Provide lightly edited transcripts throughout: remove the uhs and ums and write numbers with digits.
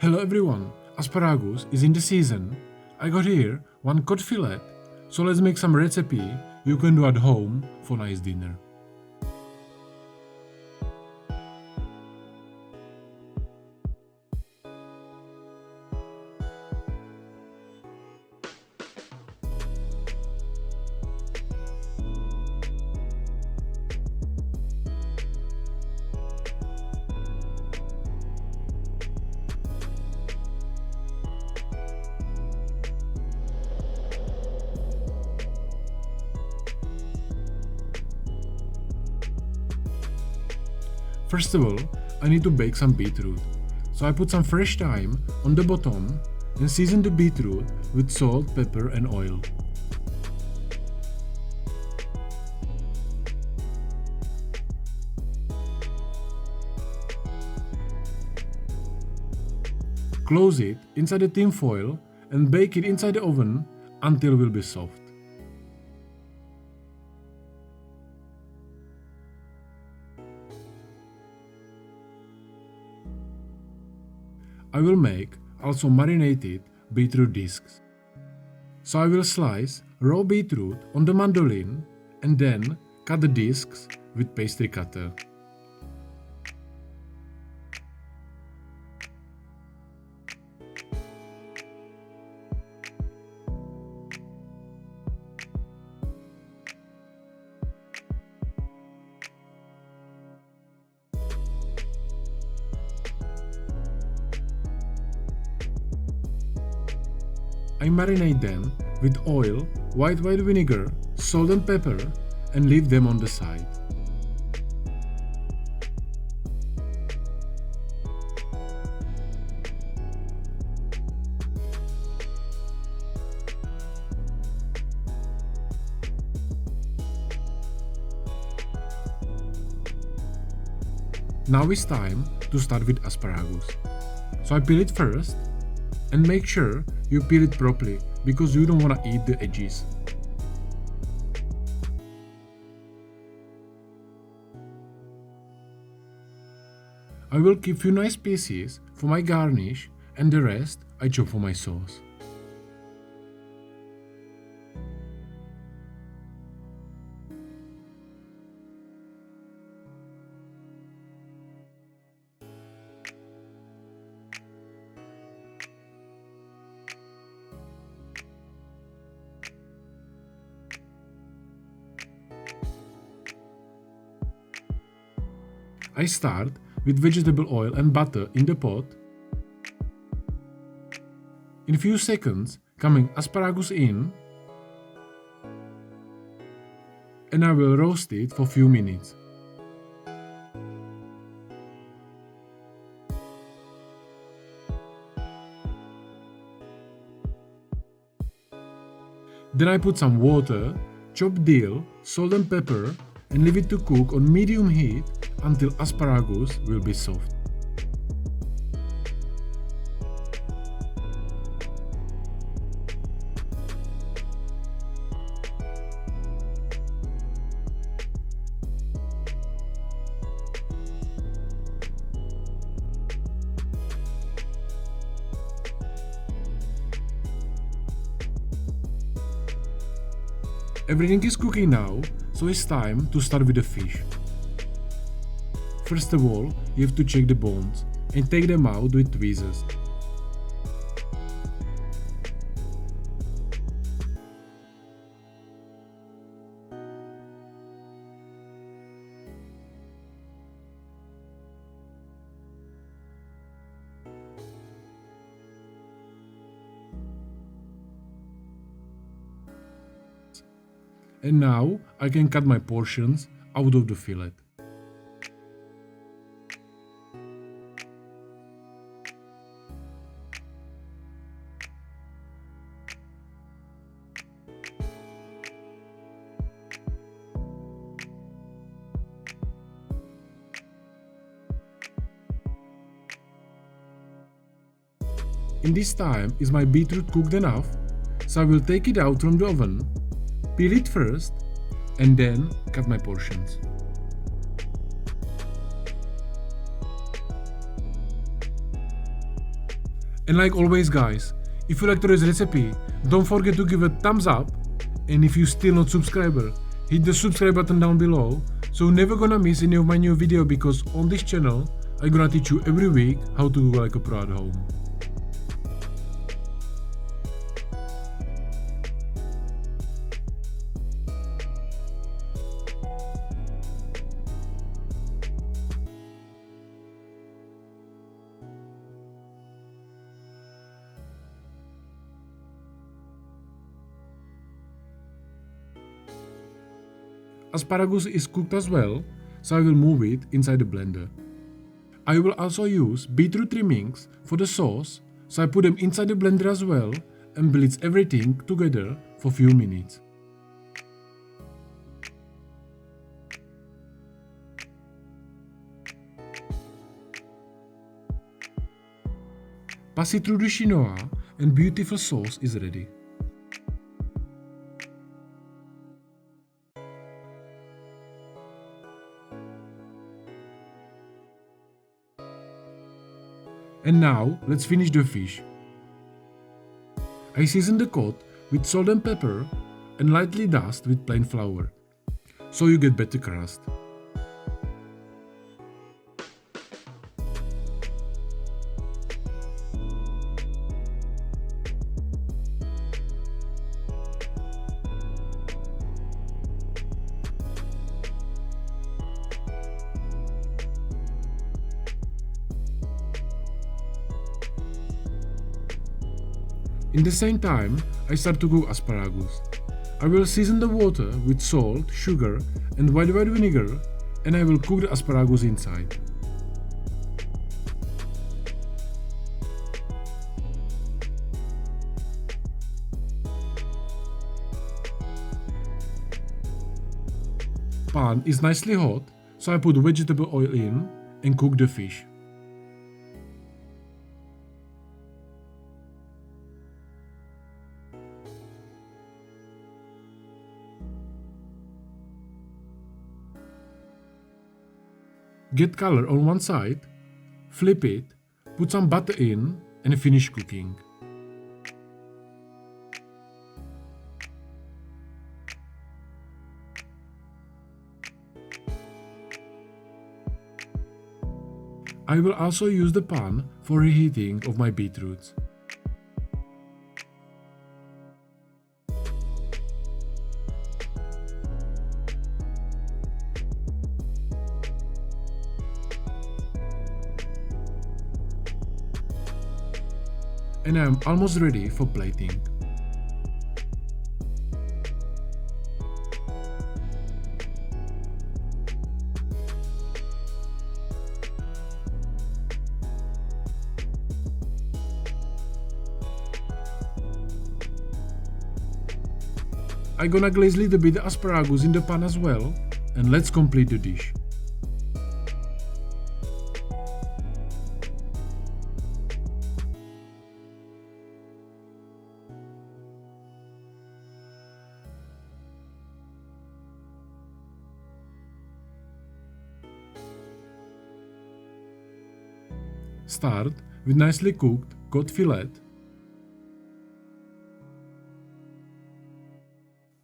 Hello everyone, asparagus is in the season. I got here one cod fillet, so let's make some recipe you can do at home for nice dinner. First of all, I need to bake some beetroot. So I put some fresh thyme on the bottom and season the beetroot with salt, pepper and oil. Close it inside the tin foil and bake it inside the oven until it will be soft. I will make also marinated beetroot discs. So I will slice raw beetroot on the mandolin and then cut the discs with pastry cutter. I marinate them with oil, white wine vinegar, salt and pepper and leave them on the side. Now it's time to start with asparagus. So I peel it first and make sure you peel it properly because you don't want to eat the edges. I will keep few nice pieces for my garnish and the rest I chop for my sauce. I start with vegetable oil and butter in the pot. In a few seconds, coming asparagus in, and I will roast it for a few minutes. Then I put some water, chopped dill, salt and pepper and leave it to cook on medium heat until asparagus will be soft. Everything is cooking now, so it's time to start with the fish. First of all, you have to check the bones and take them out with tweezers. And now I can cut my portions out of the fillet. In this time, is my beetroot cooked enough? So I will take it out from the oven, peel it first, and then cut my portions. And like always guys, if you like today's recipe, don't forget to give a thumbs up, and if you're still not subscriber, hit the subscribe button down below so you're never gonna miss any of my new video, because on this channel I'm gonna teach you every week how to do like a pro at home. Asparagus is cooked as well, so I will move it inside the blender. I will also use beetroot trimmings for the sauce, so I put them inside the blender as well and blitz everything together for a few minutes. Pass it through the quinoa and beautiful sauce is ready. And now let's finish the fish. I season the coat with salt and pepper and lightly dust with plain flour, so you get better crust. In the same time, I start to cook asparagus. I will season the water with salt, sugar and white vinegar, and I will cook the asparagus inside. Pan is nicely hot, so I put vegetable oil in and cook the fish. Get color on one side, flip it, put some butter in and finish cooking. I will also use the pan for reheating of my beetroots. And I am almost ready for plating. I'm gonna glaze a little bit the asparagus in the pan as well, and let's complete the dish. Start with nicely cooked cod fillet,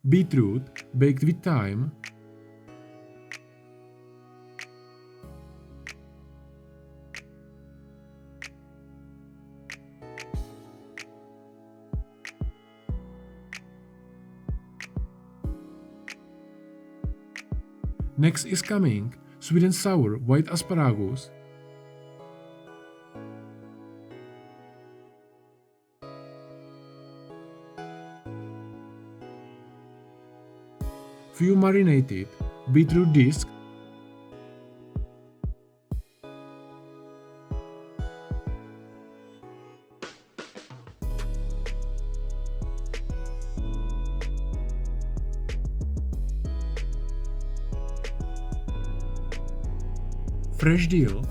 beetroot baked with thyme, next is coming sweet and sour white asparagus, few marinated beetroot discs, fresh dill,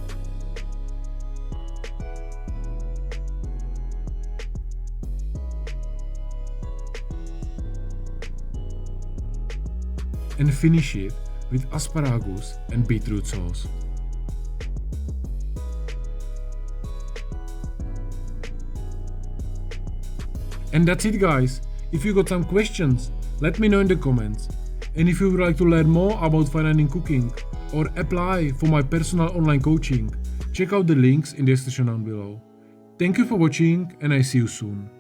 and finish it with asparagus and beetroot sauce. And that's it guys. If you got some questions, let me know in the comments. And if you would like to learn more about fine dining cooking or apply for my personal online coaching, check out the links in the description down below. Thank you for watching and I see you soon.